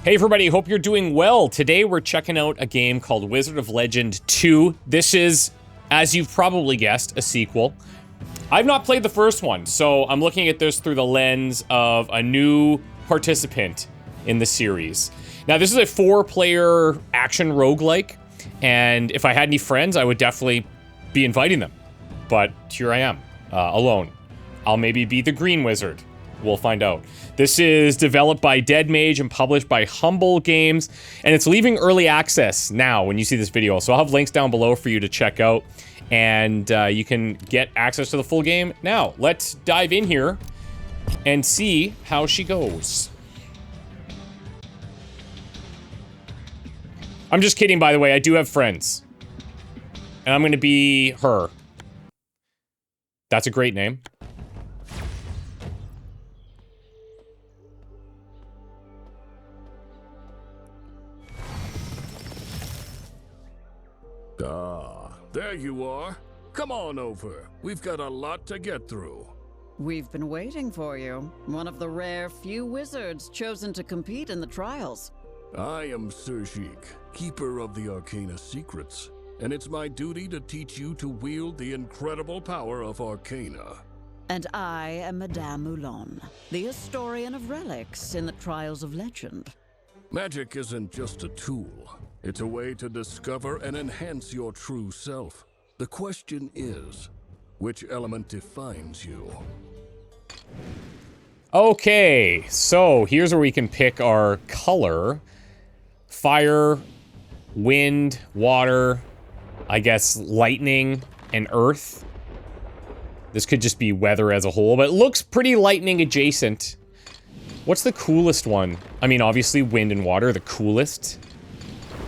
Hey everybody, hope you're doing well. Today we're checking out a game called Wizard of Legend 2. This is, as you've probably guessed, a sequel. I've not played the first one, so I'm looking at this through the lens of a new participant in the series. Now this is a 4-player action roguelike, and if I had any friends, I would definitely be inviting them. But here I am, alone. I'll maybe be the Green Wizard. We'll find out. This is developed by Dead Mage and published by Humble Games, and it's leaving early access now when you see this video. So I'll have links down below for you to check out, and you can get access to the full game. Now, let's dive in here and see how she goes. I'm just kidding, by the way. I do have friends. And I'm going to be her. That's a great name. Ah, there you are. Come on over. We've got a lot to get through. We've been waiting for you. One of the rare few wizards chosen to compete in the trials. I am Sergique, keeper of the Arcana secrets, and it's my duty to teach you to wield the incredible power of Arcana. And I am Madame Moulon, the historian of relics in the Trials of Legend. Magic isn't just a tool. It's a way to discover and enhance your true self. The question is, which element defines you? Okay, so here's where we can pick our color. Fire, wind, water, I guess lightning, and earth. This could just be weather as a whole, but it looks pretty lightning adjacent. What's the coolest one? I mean, obviously wind and water are the coolest.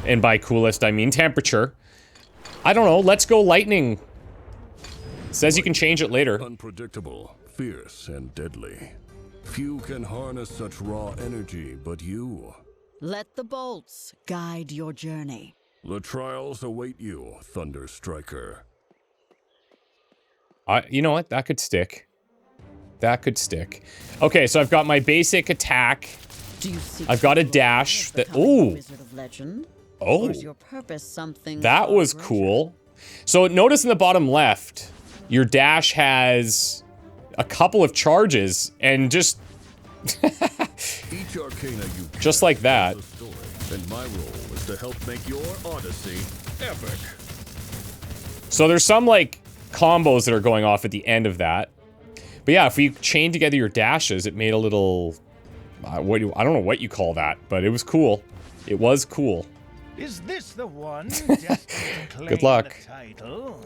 And by coolest, I mean temperature. I don't know, let's go lightning. Says you can change it later. Unpredictable, fierce, and deadly. Few can harness such raw energy but you. Let the bolts guide your journey. The trials await you, Thunder Striker. You know what? That could stick. That could stick. Okay, so I've got my basic attack. Do you seek I've got a dash that... Ooh. Wizard of Legend? Oh. Or is your purpose something That was greater? cool. So notice in the bottom left, your dash has a couple of charges and just... Each Arcana you just like that. a story, and my role is to help make your odyssey epic. So there's some like combos that are going off at the end of that. But yeah, if we chain together your dashes, it made a little... I don't know what you call that, but it was cool. It was cool. Is this the one? Just to Good luck. claim the title?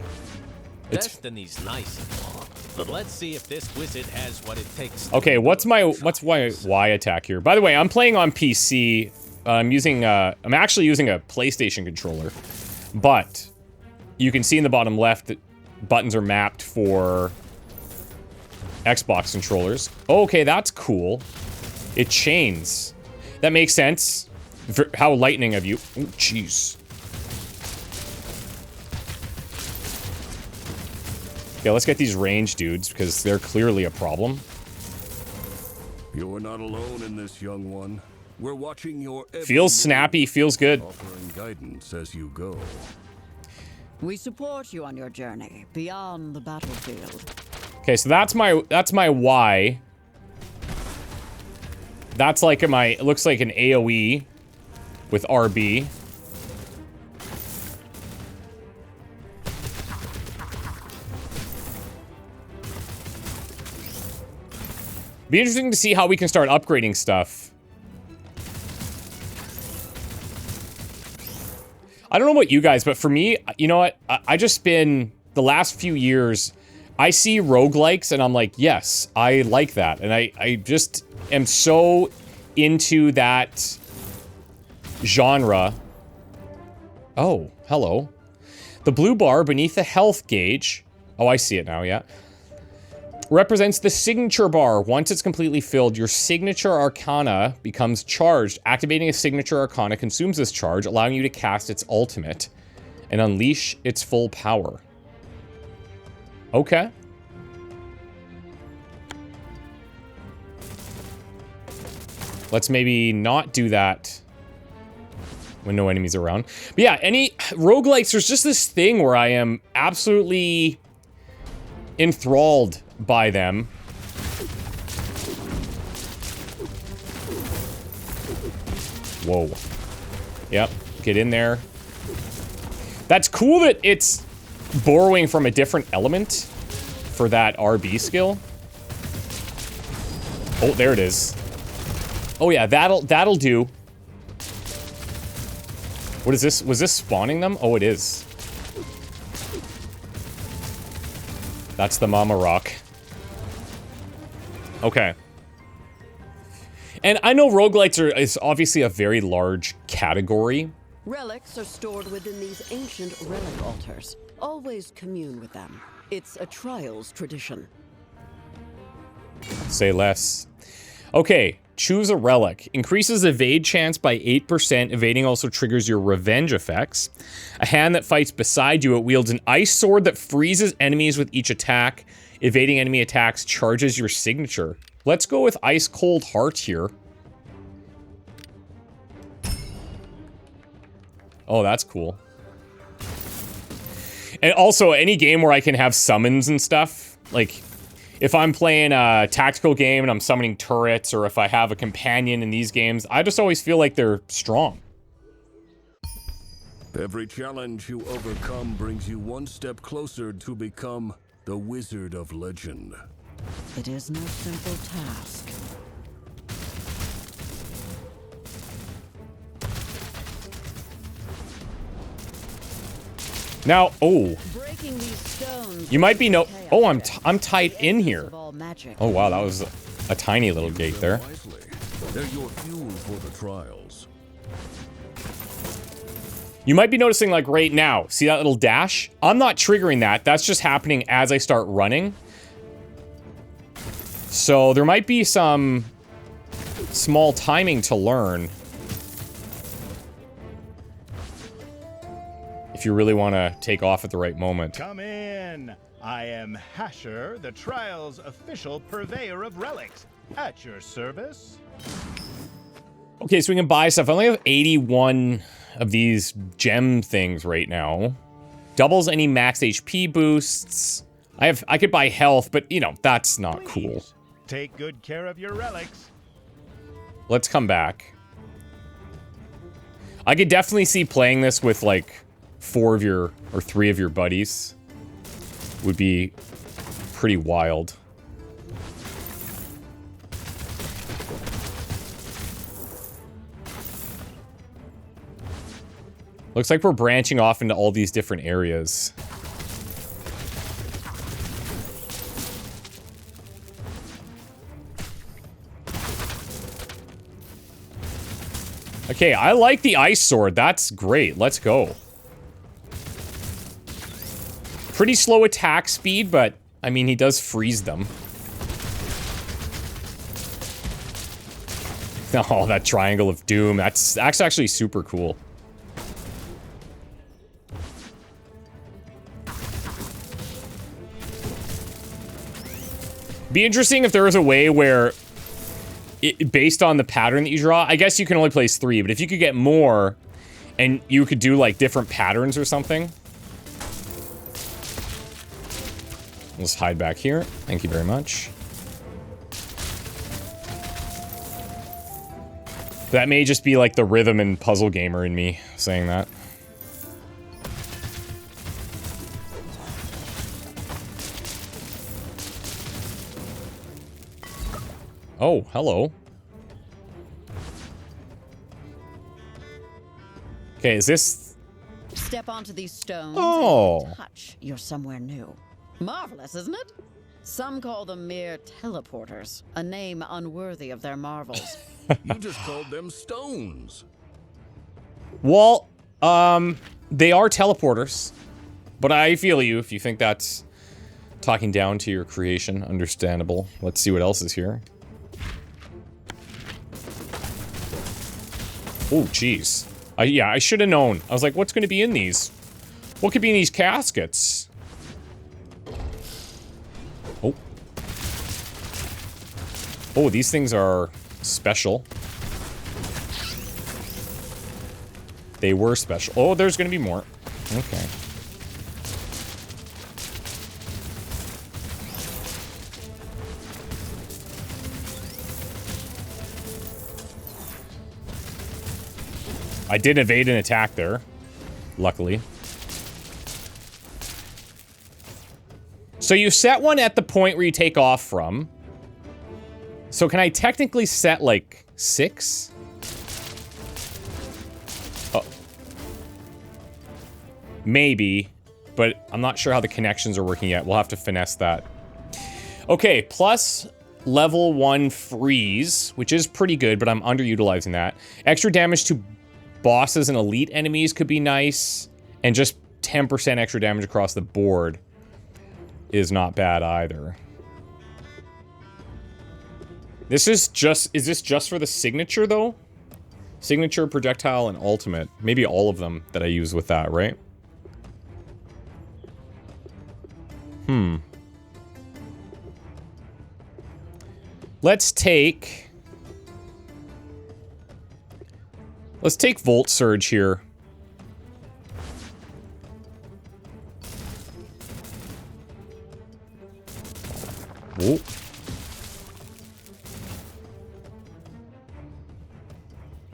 Destiny's nice and all, but let's see if this wizard has what it takes. Okay, what's my Y attack here? By the way, I'm playing on PC. I'm actually using a PlayStation controller, but you can see in the bottom left that buttons are mapped for Xbox controllers. Okay, that's cool. It chains. That makes sense. How lightning of you. Oh, jeez. Okay, let's get these range dudes, because they're clearly a problem. You're not alone in this, young one. We're watching your every Feels move, snappy, feels good. offering guidance as you go. We support you on your journey beyond the battlefield. Okay, so that's my Y. That's like it looks like an AoE with RB. Be interesting to see how we can start upgrading stuff. I don't know about you guys, but for me, you know what? I just been, the last few years, I see roguelikes and I'm like, yes, I like that. And I just am so into that genre. Oh, hello. The blue bar beneath the health gauge. Oh, I see it now, yeah. Represents the signature bar. Once it's completely filled, your signature arcana becomes charged. Activating a signature arcana consumes this charge, allowing you to cast its ultimate and unleash its full power. Okay. Let's maybe not do that when no enemies are around. But yeah, any roguelikes, there's just this thing where I am absolutely enthralled by them. Whoa. Yep, get in there. That's cool that it's borrowing from a different element for that RB skill. Oh, there it is. Oh yeah, that'll do. What is this? Was this spawning them? Oh, it is. That's the Mama Rock. Okay. And I know roguelites is obviously a very large category. Relics are stored within these ancient relic altars. Always commune with them. It's a Trials tradition. Say less. Okay, choose a relic. Increases evade chance by 8%. Evading also triggers your revenge effects. A hand that fights beside you, it wields an ice sword that freezes enemies with each attack. Evading enemy attacks charges your signature. Let's go with Ice Cold Heart here. Oh, that's cool. And also, any game where I can have summons and stuff, like, if I'm playing a tactical game and I'm summoning turrets, or if I have a companion in these games, I just always feel like they're strong. Every challenge you overcome brings you one step closer to become the Wizard of Legend. It is no simple task. Now, oh, Breaking these stones you might be no. chaos Oh, effect. I'm tied in here. Of all magic. Oh wow, that was a tiny little gate there. Wisely. They're your fuel for the trials. You might be noticing, like, right now, see that little dash? I'm not triggering that. That's just happening as I start running. So there might be some small timing to learn. If you really want to take off at the right moment. Come in. I am Hasher, the Trials' official purveyor of relics. At your service. Okay, so we can buy stuff. I only have 81 of these gem things right now. Doubles any max HP boosts. I could buy health, but you know, that's not cool. Please, take good care of your relics. Let's come back. I could definitely see playing this with like 4 of your or 3 of your buddies. Would be pretty wild. Looks like we're branching off into all these different areas. Okay, I like the ice sword. That's great. Let's go. Pretty slow attack speed, but I mean, he does freeze them. Oh, that triangle of doom. That's actually super cool. Be interesting if there was a way where, based on the pattern that you draw, I guess you can only place 3, but if you could get more, and you could do like different patterns or something. Let's hide back here. Thank you very much. That may just be like the rhythm and puzzle gamer in me saying that. Oh, hello. Okay, is this... Step onto these stones. Oh. And touch. You're somewhere new. Marvelous, isn't it? Some call them mere teleporters, a name unworthy of their marvels. You just called them stones. Well, they are teleporters. But I feel you if you think that's talking down to your creation. Understandable. Let's see what else is here. Oh, jeez. Yeah, I should have known. I was like, what's going to be in these? What could be in these caskets? Oh. Oh, these things are special. They were special. Oh, there's gonna be more. Okay. I did evade an attack there, luckily. So you set one at the point where you take off from. So can I technically set, like, 6? Oh. Maybe, but I'm not sure how the connections are working yet. We'll have to finesse that. Okay, plus level 1 freeze, which is pretty good, but I'm underutilizing that. Extra damage to bosses and elite enemies could be nice. And just 10% extra damage across the board is not bad either. This is this just for the signature, though? Signature, projectile, and ultimate. Maybe all of them that I use with that, right? Let's take Volt Surge here. Whoa.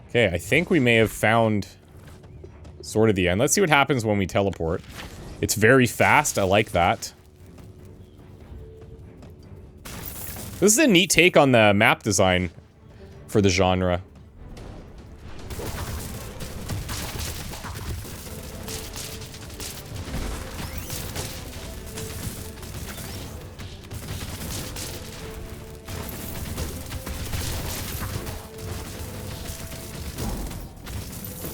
Okay, I think we may have found sort of the end. Let's see what happens when we teleport. It's very fast. I like that. This is a neat take on the map design for the genre.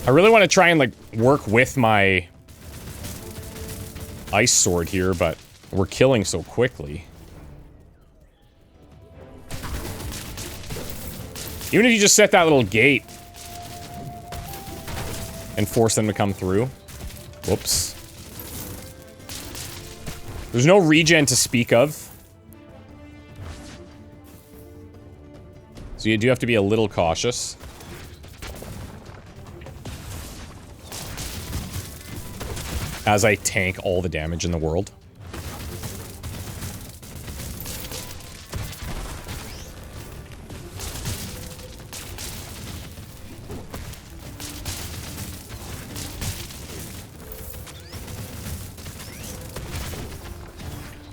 I really want to try and, like, work with my ice sword here, but we're killing so quickly. Even if you just set that little gate and force them to come through. Whoops. There's no regen to speak of. So you do have to be a little cautious. As I tank all the damage in the world.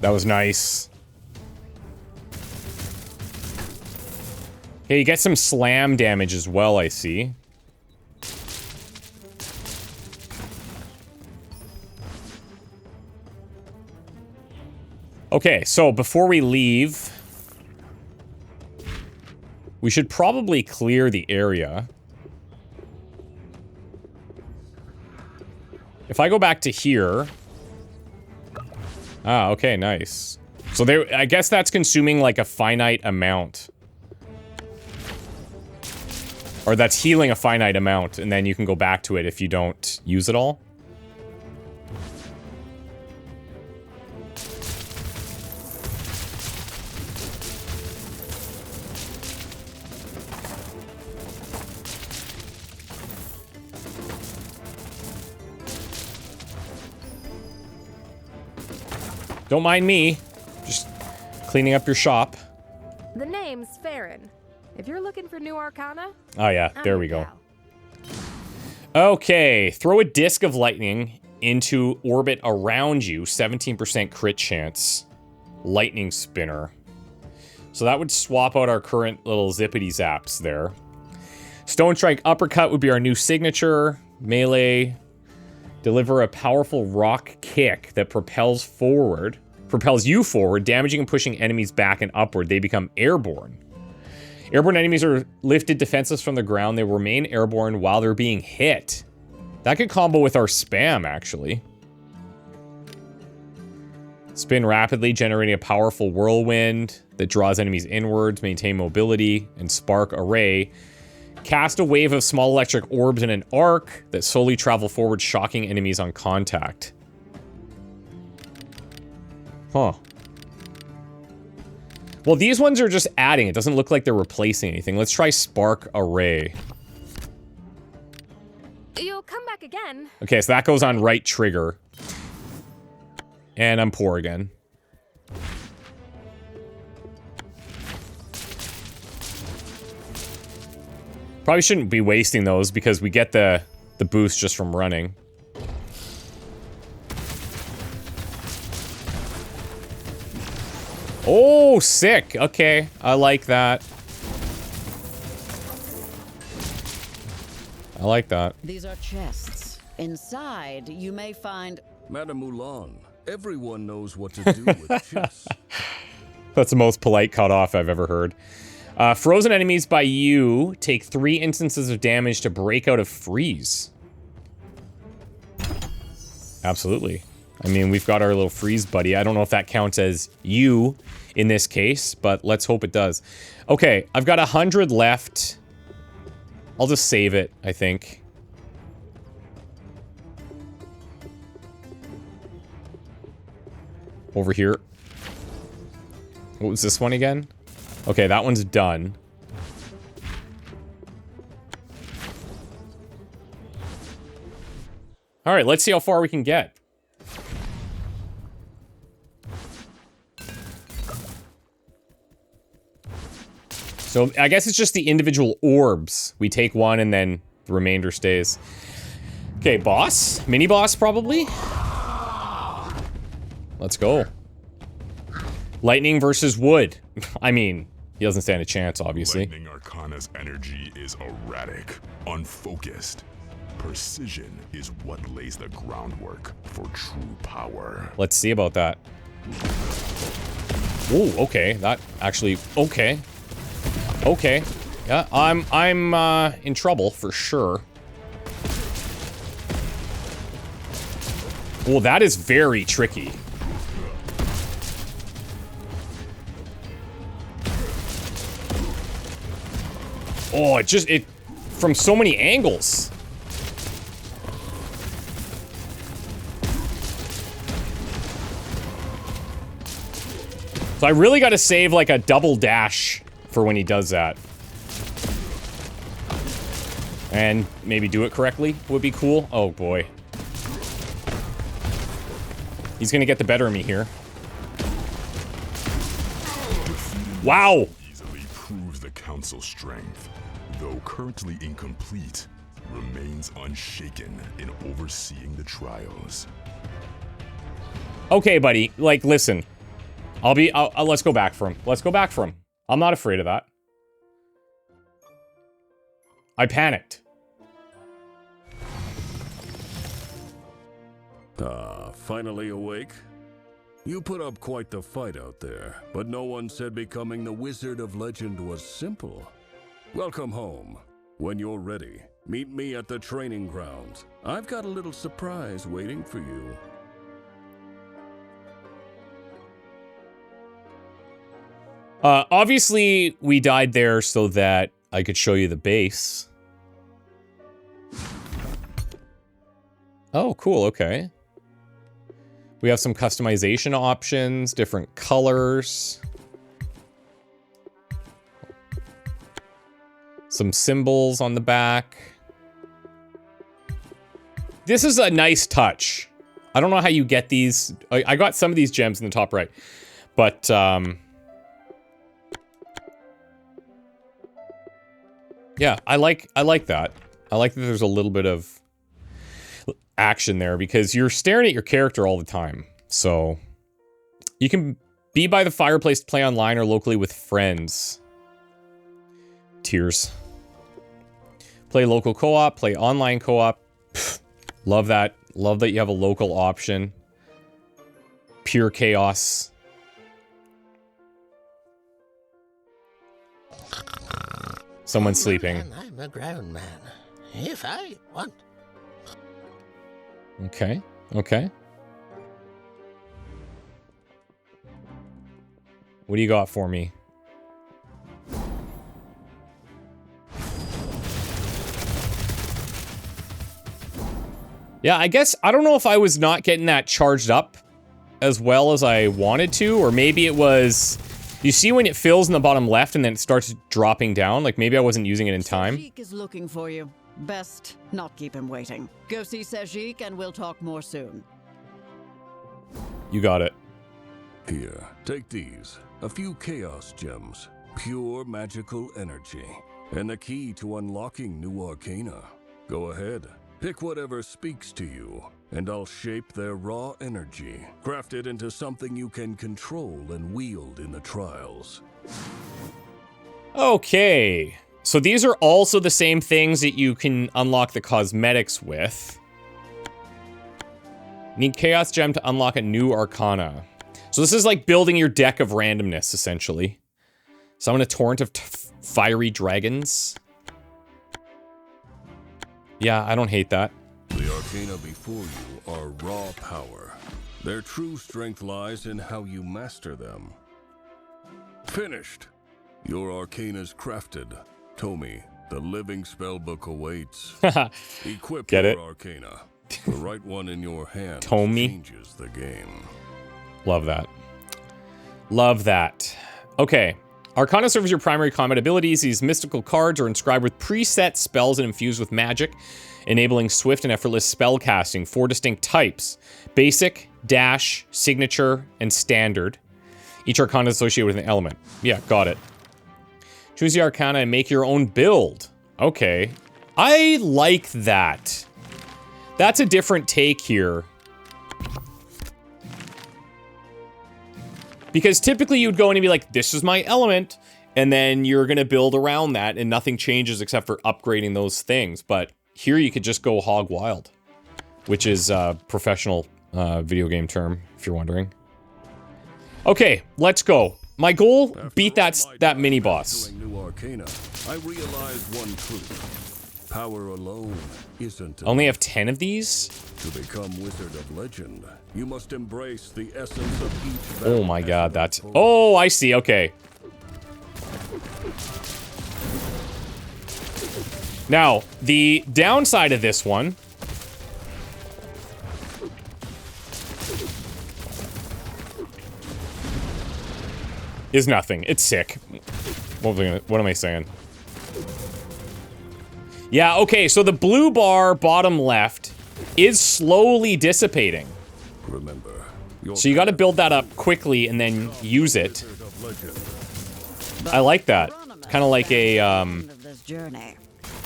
That was nice. Okay, you get some slam damage as well, I see. Okay, so before we leave, we should probably clear the area. If I go back to here... Ah, okay, nice. So there, I guess that's consuming like a finite amount. Or that's healing a finite amount, and then you can go back to it if you don't use it all. Don't mind me. Just cleaning up your shop. The name's Farron. If you're looking for new arcana... Oh yeah, there we go. Okay, throw a disc of lightning into orbit around you. 17% crit chance. Lightning spinner. So that would swap out our current little zippity zaps there. Stone Strike Uppercut would be our new signature. Melee. Deliver a powerful rock kick that propels you forward, damaging and pushing enemies back and upward. They become airborne. Airborne enemies are lifted defenseless from the ground. They remain airborne while they're being hit. That could combo with our spam, actually. Spin rapidly, generating a powerful whirlwind that draws enemies inwards, maintain mobility, and spark array. Cast a wave of small electric orbs in an arc that slowly travel forward, shocking enemies on contact. Huh. Well, these ones are just adding. It doesn't look like they're replacing anything. Let's try Spark Array. You'll come back again. Okay, so that goes on right trigger. And I'm poor again. Probably shouldn't be wasting those because we get the boost just from running. Oh, sick. Okay, I like that. I like that. These are chests. Inside, you may find... Madame Moulin, everyone knows what to do with chests. That's the most polite cutoff I've ever heard. Frozen enemies by you take 3 instances of damage to break out of freeze. Absolutely. I mean, we've got our little freeze buddy. I don't know if that counts as you in this case, but let's hope it does. Okay, I've got 100 left. I'll just save it, I think. Over here. What was this one again? Okay, that one's done. All right, let's see how far we can get. So I guess it's just the individual orbs. We take one and then the remainder stays. Okay, boss. Mini boss, probably. Let's go. Lightning versus wood. I mean, he doesn't stand a chance, obviously. Lightning Arcana's energy is erratic, unfocused. Precision is what lays the groundwork for true power. Let's see about that. Ooh, okay. That actually... Okay. Okay. Yeah, I'm in trouble for sure. Well, that is very tricky. Oh, it from so many angles. So I really got to save like a double dash for when he does that. And maybe do it correctly would be cool. Oh boy. He's gonna get the better of me here. Wow! Easily proves the Council's strength, though currently incomplete, remains unshaken in overseeing the trials. Okay, buddy. Like, listen. Let's go back for him. Let's go back for him. I'm not afraid of that. I panicked. Ah, finally awake? You put up quite the fight out there, but no one said becoming the Wizard of Legend was simple. Welcome home. When you're ready, meet me at the training grounds. I've got a little surprise waiting for you. Obviously, we died there so that I could show you the base. Oh, cool, okay. We have some customization options, different colors. Some symbols on the back. This is a nice touch. I don't know how you get these. I got some of these gems in the top right. But, yeah, I like that. I like that there's a little bit of action there because you're staring at your character all the time. So you can be by the fireplace to play online or locally with friends. Tears. Play local co-op, play online co-op. Love that. Love that you have a local option. Pure chaos. Someone's sleeping. I'm a grown man. If I want. Okay. Okay. What do you got for me? Yeah, I guess, I don't know if I was not getting that charged up as well as I wanted to, or maybe it was... You see when it fills in the bottom left and then it starts dropping down? Like, maybe I wasn't using it in time. Sheik is looking for you. Best not keep him waiting. Go see Sejik and we'll talk more soon. You got it. Here, take these. A few chaos gems. Pure magical energy. And the key to unlocking new arcana. Go ahead. Pick whatever speaks to you, and I'll shape their raw energy, craft it into something you can control and wield in the trials. Okay. So these are also the same things that you can unlock the cosmetics with. Need Chaos Gem to unlock a new Arcana. So this is like building your deck of randomness, essentially. Summon a torrent of fiery dragons. Yeah, I don't hate that. The Arcana before you are raw power. Their true strength lies in how you master them. Finished. Your Arcana's crafted. Tomi, the living spellbook awaits. Equip Get your it? Arcana. The right one in your hand Tomi. changes the game. Love that. Love that. Okay. Arcana serves your primary combat abilities. These mystical cards are inscribed with preset spells and infused with magic, enabling swift and effortless spell casting. 4 distinct types: basic, dash, signature, and standard. Each Arcana is associated with an element. Yeah, got it. Choose the Arcana and make your own build. Okay. I like that. That's a different take here. Because typically you'd go in and be like, this is my element, and then you're going to build around that, and nothing changes except for upgrading those things. But here you could just go hog wild, which is a professional video game term, if you're wondering. Okay, let's go. My goal, beat that mini-boss. New Arcana, I realized one truth. Power alone isn't Only have 10 of these? To become Wizard of Legend, you must embrace the essence of each Oh my god, that's... Oh, I see, okay. Now, the downside of this one... is nothing. It's sick. What am I saying? Yeah, okay, so the blue bar, bottom left, is slowly dissipating. Remember, so you gotta build that up quickly and then use it. I like that. Kind of like a,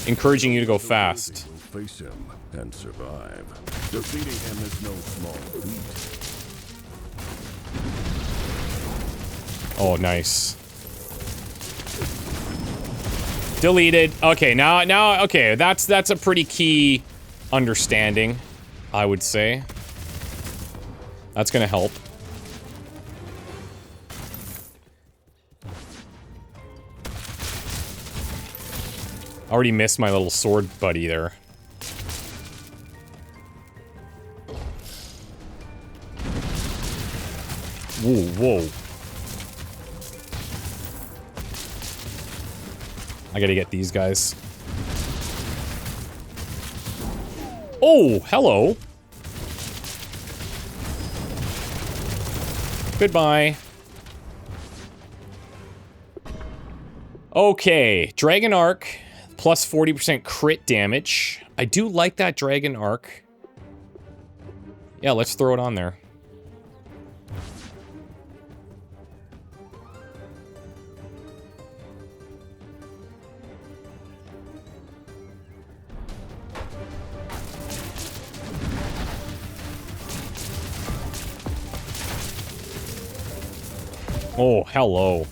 encouraging you to go fast. Face him and survive. Defeating him is no small feat. Oh, nice. Deleted. Okay, now, okay, that's a pretty key understanding, I would say. That's gonna help. Already missed my little sword buddy there. Whoa, whoa. I gotta get these guys. Oh, hello. Goodbye. Okay, Dragon Arc, plus 40% crit damage. I do like that Dragon Arc. Yeah, let's throw it on there. Oh, hello.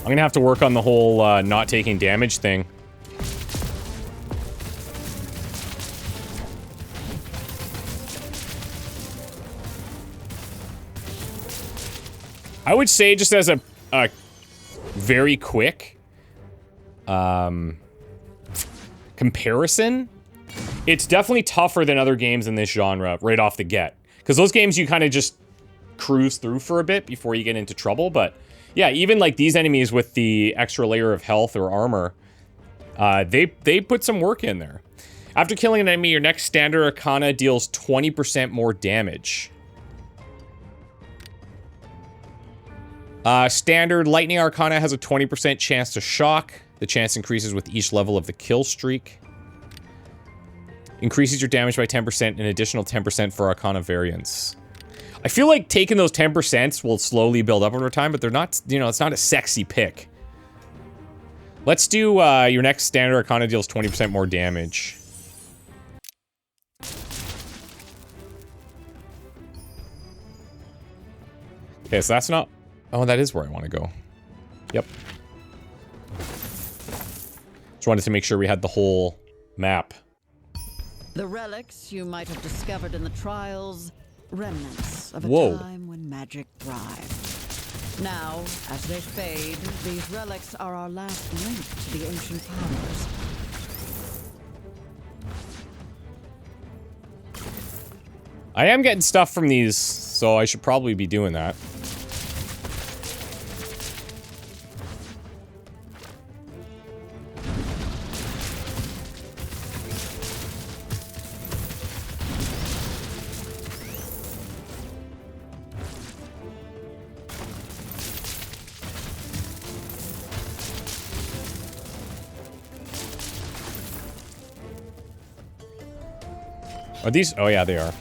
I'm gonna have to work on the whole not taking damage thing. I would say, just as a very quick comparison, it's definitely tougher than other games in this genre right off the get. Because those games you kind of just cruise through for a bit before you get into trouble. But yeah, even like these enemies with the extra layer of health or armor, they put some work in there. After killing an enemy, your next standard arcana deals 20% more damage. Standard lightning arcana has a 20% chance to shock. The chance increases with each level of the kill streak. Increases your damage by 10%, an additional 10% for arcana variants. I feel like taking those 10% will slowly build up over time, but they're not, you know, it's not a sexy pick. Let's do, your next standard arcana deals 20% more damage. Okay, so that's not... Oh, that is where I want to go. Yep. Just wanted to make sure we had the whole map. The relics you might have discovered in the trials, remnants of a Whoa. time when magic thrived. Now, as they fade, these relics are our last link to the ancient powers. I am getting stuff from these, so I should probably be doing that. Are these? Oh yeah, they are.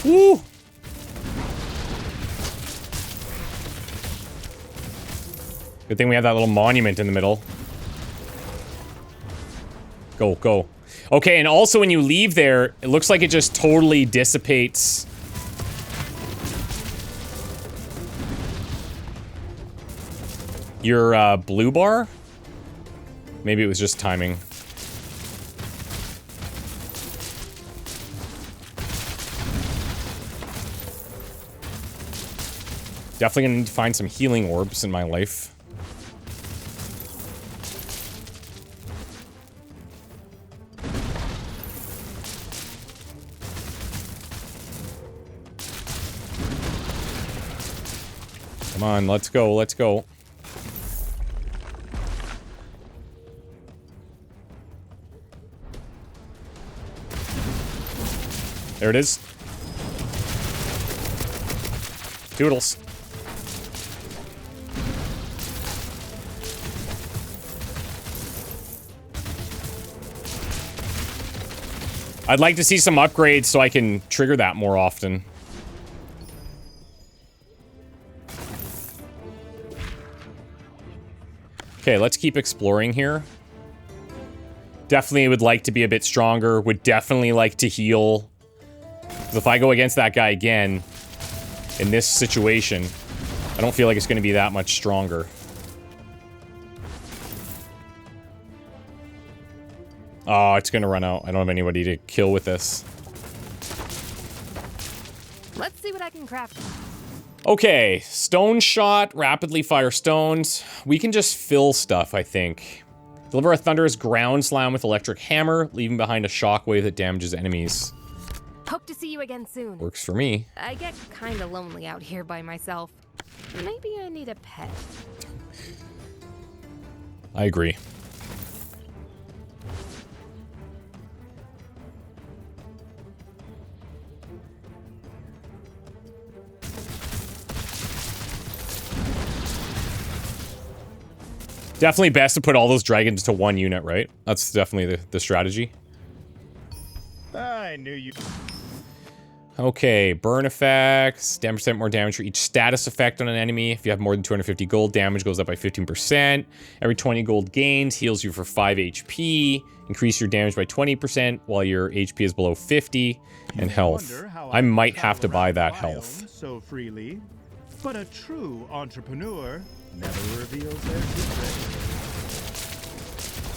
Woo! Good thing we have that little monument in the middle. Go, go. Okay, and also when you leave there, it looks like it just totally dissipates. Your, blue bar? Maybe it was just timing. Definitely gonna need to find some healing orbs in my life. Come on, let's go, let's go. There it is. Doodles. I'd like to see some upgrades so I can trigger that more often. Okay, let's keep exploring here. Definitely would like to be a bit stronger. Would definitely like to heal. Because if I go against that guy again, in this situation, I don't feel like it's going to be that much stronger. Oh, it's going to run out. I don't have anybody to kill with this. Let's see what I can craft. Okay, stone shot, rapidly fire stones. We can just fill stuff, I think. Deliver a thunderous ground slam with electric hammer, leaving behind a shockwave that damages enemies. Hope to see you again soon. Works for me. I get kinda lonely out here by myself. Maybe I need a pet. I agree. Definitely best to put all those dragons to one unit, right? That's definitely the strategy. I knew you. Okay, burn effects, 10% more damage for each status effect on an enemy. If you have more than 250 gold, damage goes up by 15%. Every 20 gold gained heals you for 5 HP. Increase your damage by 20% while your HP is below 50. And health. I might have to buy that health. So freely, but a true entrepreneur never reveals their secret.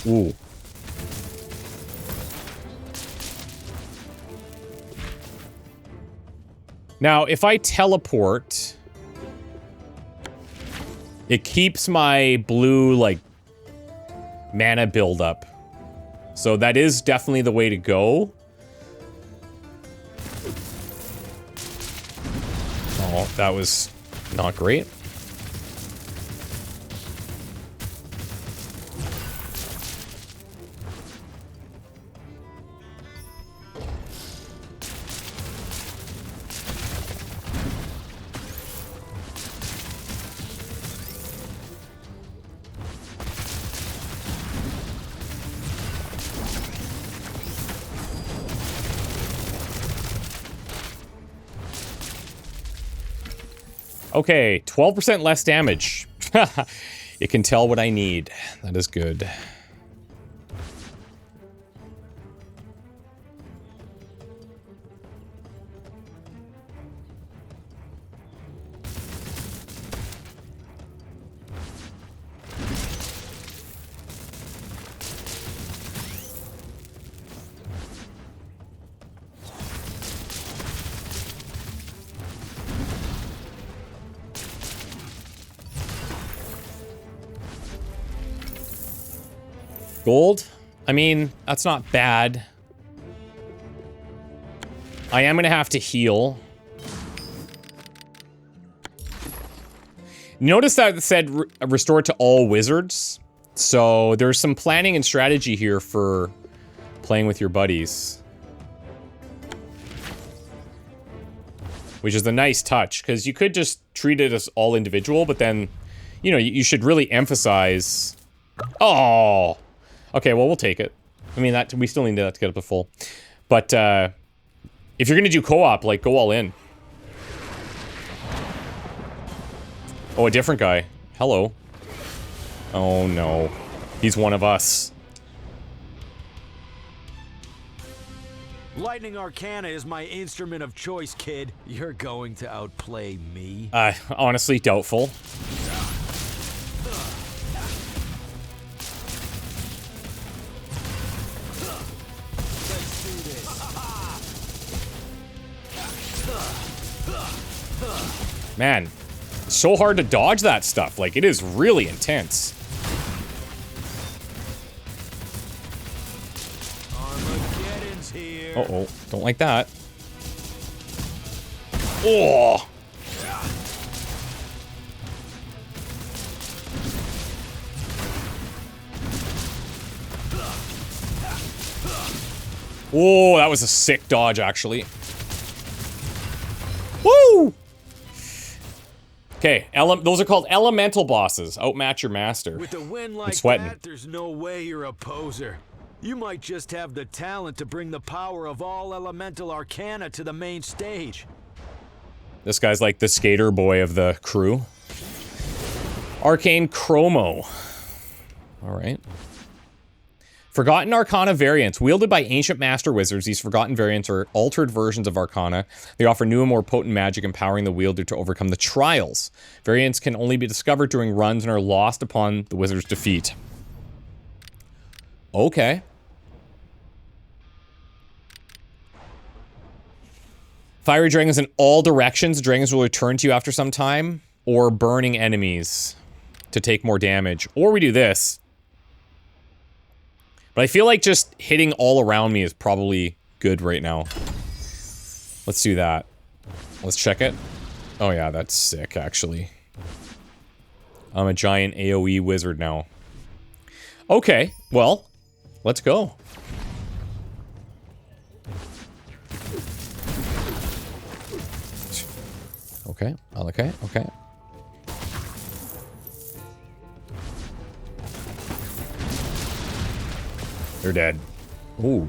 Ooh. Now, if I teleport, it keeps my blue, like, mana buildup. So that is definitely the way to go. Oh, that was not great. Okay, 12% less damage. It can tell what I need. That is good. Gold? I mean, that's not bad. I am gonna have to heal. Notice that it said restore to all wizards. So there's some planning and strategy here for playing with your buddies. Which is a nice touch, because you could just treat it as all individual, but then, you know, you should really emphasize... Oh! Okay, well, we'll take it. I mean, that we still need that to get up to full. But, if you're gonna do co-op, like, go all in. Oh, a different guy. Hello. Oh, no. He's one of us. Lightning Arcana is my instrument of choice, kid. You're going to outplay me. Honestly, doubtful. Man, it's so hard to dodge that stuff. Like, it is really intense. Armageddon's here. Uh-oh, don't like that. Oh! Oh, that was a sick dodge, actually. Woo! Okay, those are called elemental bosses. Outmatch your master. With a win like that, there's no way you're a poser. You might just have the talent to bring the power of all elemental arcana to the main stage. This guy's like the skater boy of the crew. Arcane Chromo. Alright. Forgotten Arcana variants. Wielded by ancient master wizards, these forgotten variants are altered versions of Arcana. They offer new and more potent magic, empowering the wielder to overcome the trials. Variants can only be discovered during runs and are lost upon the wizard's defeat. Okay. Fiery dragons in all directions. Dragons will return to you after some time. Or burning enemies to take more damage. Or we do this. But I feel like just hitting all around me is probably good right now. Let's do that. Let's check it. Oh yeah, that's sick, actually. I'm a giant AoE wizard now. Okay, well, let's go. Okay, okay. They're dead. Ooh.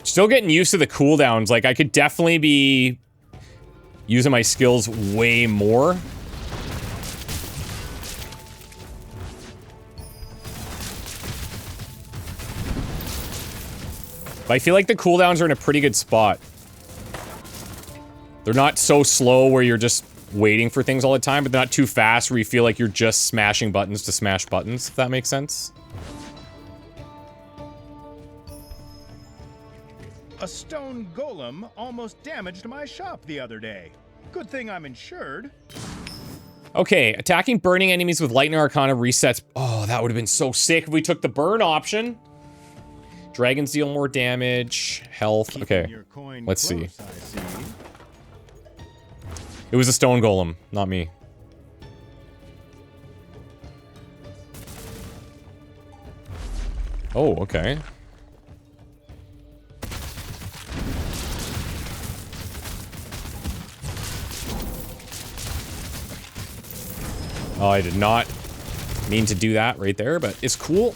Still getting used to the cooldowns. Like, I could definitely be using my skills way more. But I feel like the cooldowns are in a pretty good spot. They're not so slow where you're just waiting for things all the time, but they're not too fast where you feel like you're just smashing buttons to smash buttons, if that makes sense. A stone golem almost damaged my shop the other day. Good thing I'm insured. Okay, attacking burning enemies with Lightning Arcana resets. Oh, that would have been so sick if we took the burn option. Dragons deal more damage. Health. Okay, let's see. It was a stone golem, not me. Oh, okay. Oh, I did not mean to do that right there, but it's cool.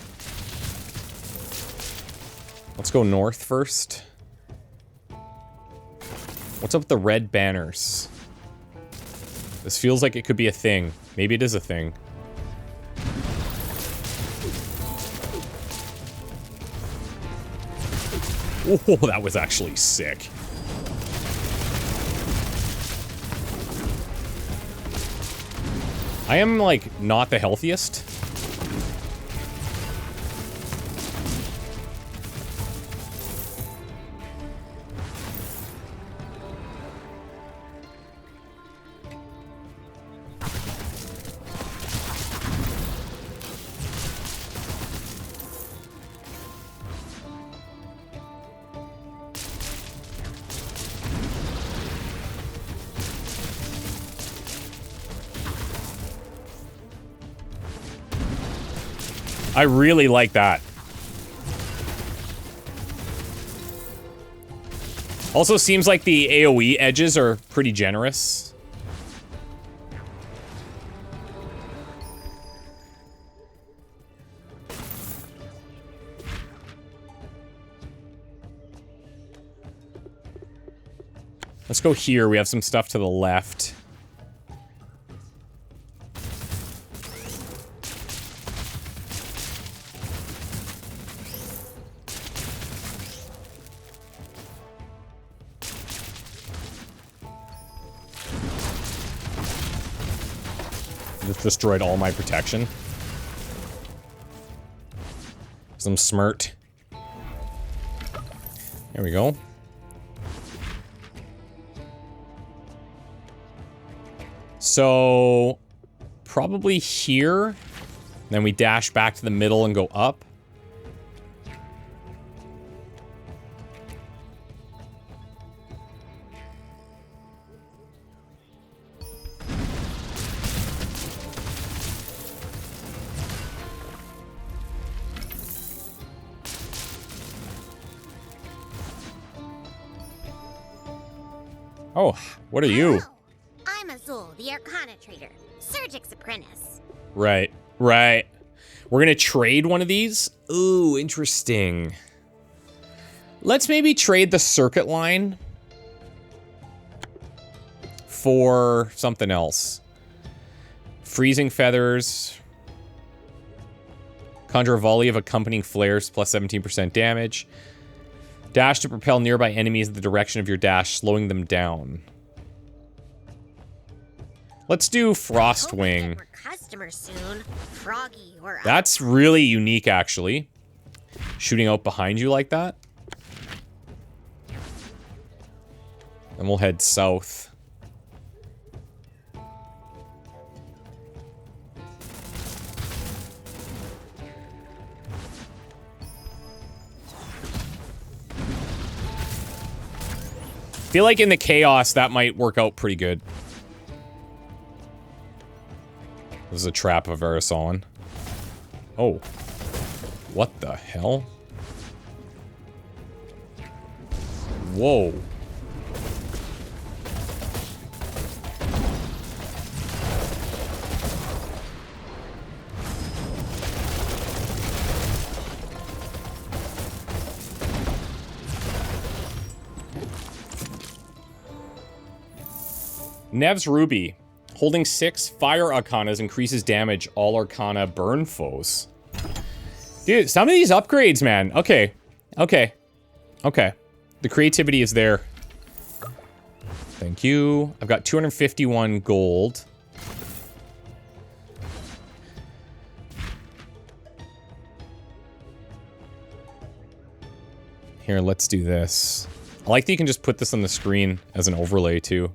Let's Let's go north first. What's up with the red banners? This feels like it could be a thing. Maybe it is a thing. Oh, that was actually sick. I am, like, not the healthiest. I really like that. Also seems like the AoE edges are pretty generous. Let's go here. We have some stuff to the left. Just destroyed all my protection. Some smirt. There we go. So, probably here. Then we dash back to the middle and go up. Oh, what are you? I'm Azul, the Arcana trader, Surgic's apprentice. Right, right. We're gonna trade one of these? Ooh, interesting. Let's maybe trade the circuit line for something else. Freezing feathers. Conjure a volley of accompanying flares plus 17% damage. Dash to propel nearby enemies in the direction of your dash, slowing them down. Let's do Frostwing. We're customers soon. Froggy or That's really unique, actually. Shooting out behind you like that. Then we'll head south. Feel like in the chaos that might work out pretty good. This is a trap of Verisolin. Oh. What the hell? Whoa. Nev's Ruby. Holding 6 fire arcanas increases damage all arcana burn foes. Dude, some of these upgrades, man. Okay. Okay. Okay. The creativity is there. Thank you. I've got 251 gold. Here, let's do this. I like that you can just put this on the screen as an overlay, too.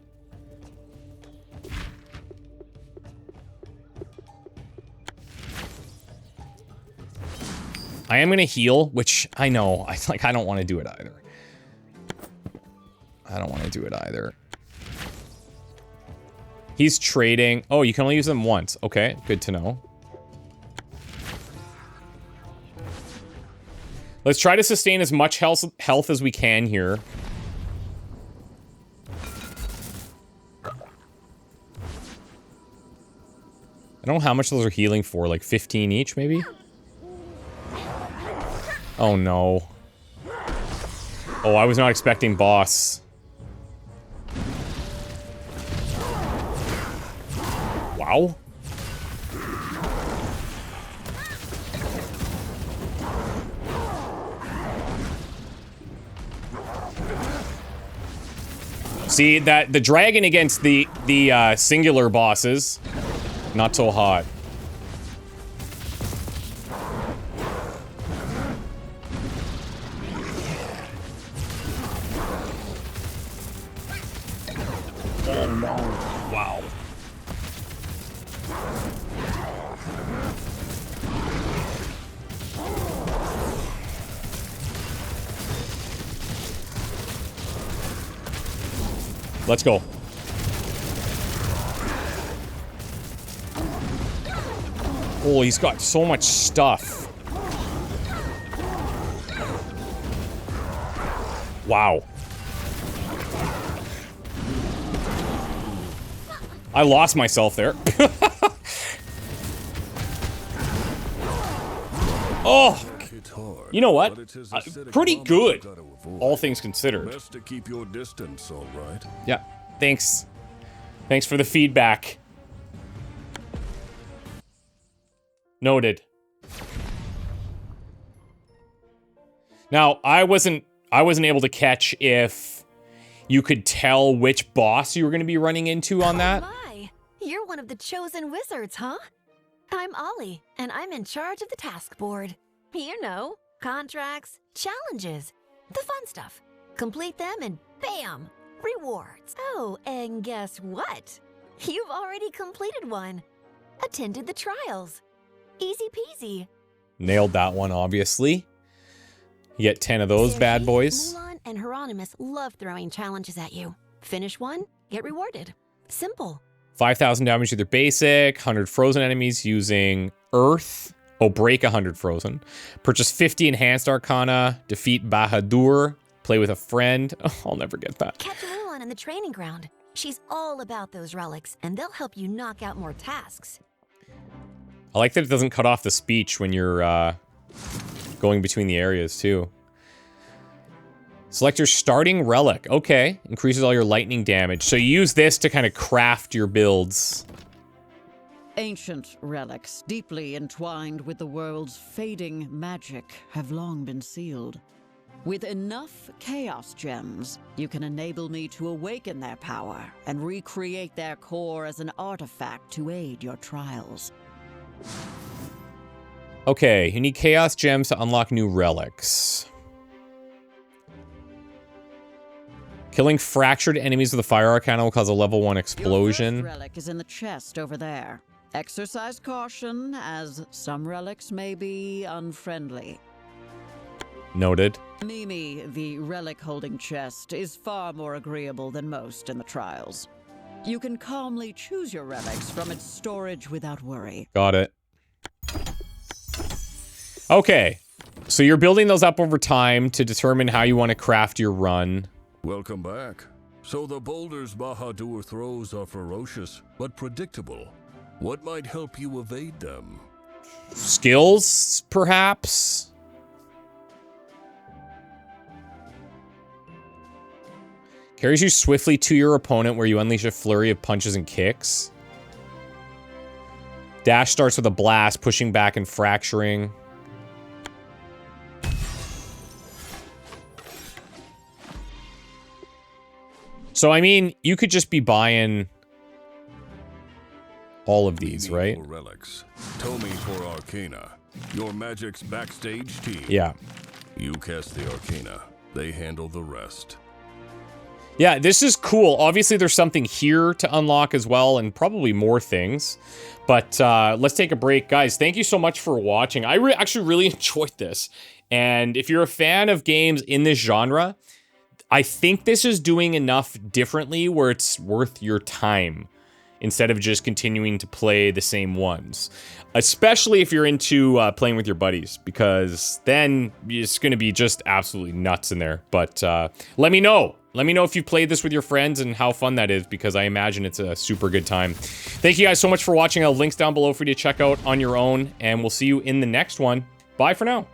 I am gonna heal, which I know, I don't want to do it either. I don't want to do it either. He's trading. Oh, you can only use them once. Okay, good to know. Let's try to sustain as much health as we can here. I don't know how much those are healing for, like 15 each, maybe? Oh no. Oh, I was not expecting boss. Wow. See, that the dragon against the singular bosses, not so hot. Oh no. Wow. Let's go. Oh, he's got so much stuff. Wow. I lost myself there. Oh, you know what? Pretty good, all things considered. Best to keep your distance, all right? Yeah, thanks. Thanks for the feedback. Noted. Now, I wasn't able to catch if you could tell which boss you were going to be running into on that. Oh my, you're one of the chosen wizards, huh? I'm Ollie, and I'm in charge of the task board. You know, contracts, challenges, the fun stuff. Complete them and bam, rewards. Oh, and guess what? You've already completed one. Attended the trials. Easy peasy. Nailed that one, obviously. You get 10 of those bad boys. Mulan and Hieronymus love throwing challenges at you. Finish one, get rewarded. Simple. 5,000 damage to their basic, 100 frozen enemies using Earth. Oh, break 100 frozen. Purchase 50 enhanced arcana. Defeat Bahadur. Play with a friend. Oh, I'll never get that. Catch Mulan in the training ground. She's all about those relics, and they'll help you knock out more tasks. I like that it doesn't cut off the speech when you're going between the areas, too. Select your starting relic. Okay. Increases all your lightning damage. So you use this to kind of craft your builds. Ancient relics, deeply entwined with the world's fading magic, have long been sealed. With enough chaos gems, you can enable me to awaken their power and recreate their core as an artifact to aid your trials. Okay, you need chaos gems to unlock new relics. Killing fractured enemies with a fire arcana will cause a level 1 explosion. Your first relic is in the chest over there. Exercise caution, as some relics may be unfriendly. Noted. Mimi, the relic-holding chest, is far more agreeable than most in the trials. You can calmly choose your relics from its storage without worry. Got it. Okay, so you're building those up over time to determine how you want to craft your run. Welcome back. So the boulders Bahadur throws are ferocious, but predictable. What might help you evade them? Skills, perhaps? Carries you swiftly to your opponent where you unleash a flurry of punches and kicks. Dash starts with a blast, pushing back and fracturing. So, I mean, you could just be buying all of these, right? For relics. Tomi for arcana. Your magic's backstage team. Yeah. You cast the arcana. They handle the rest. Yeah, this is cool. Obviously, there's something here to unlock as well, and probably more things. But let's take a break. Guys, thank you so much for watching. I actually really enjoyed this. And if you're a fan of games in this genre, I think this is doing enough differently where it's worth your time instead of just continuing to play the same ones. Especially if you're into playing with your buddies, because then it's going to be just absolutely nuts in there. But let me know. Let me know if you've played this with your friends and how fun that is, because I imagine it's a super good time. Thank you guys so much for watching. I'll have links down below for you to check out on your own, and we'll see you in the next one. Bye for now.